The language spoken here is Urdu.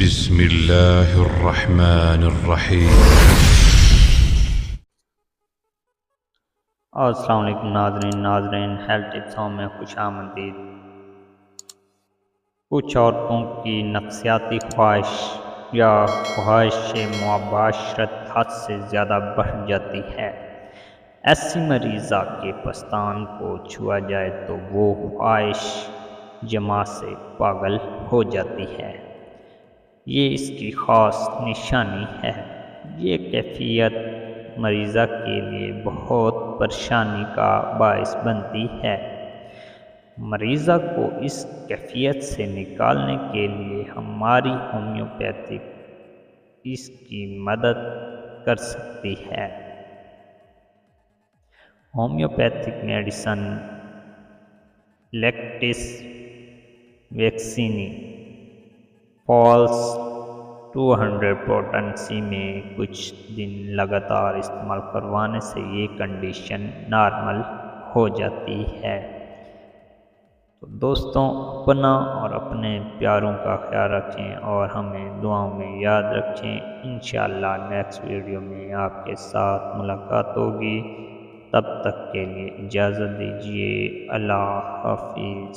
بسم اللہ الرحمن الرحیم۔ السلام علیکم ناظرین ہیلتھ ٹپسوں میں خوش آمدید۔ کچھ عورتوں کی نفسیاتی خواہش یا خواہش مباشرت حد سے زیادہ بڑھ جاتی ہے۔ ایسی مریضہ کے پستان کو چھوا جائے تو وہ خواہش جمع سے پاگل ہو جاتی ہے۔ یہ اس کی خاص نشانی ہے۔ یہ کیفیت مریضہ کے لیے بہت پریشانی کا باعث بنتی ہے۔ مریضہ کو اس کیفیت سے نکالنے کے لیے ہماری ہومیوپیتھک اس کی مدد کر سکتی ہے۔ ہومیوپیتھک میڈیسن لیکٹس ویکسینی فالس 200 پوٹنسی میں کچھ دن لگاتار استعمال کروانے سے یہ کنڈیشن نارمل ہو جاتی ہے۔ تو دوستوں، اپنا اور اپنے پیاروں کا خیال رکھیں اور ہمیں دعاؤں میں یاد رکھیں۔ انشاءاللہ نیکسٹ ویڈیو میں آپ کے ساتھ ملاقات ہوگی۔ تب تک کے لیے اجازت دیجیے۔ اللہ حافظ۔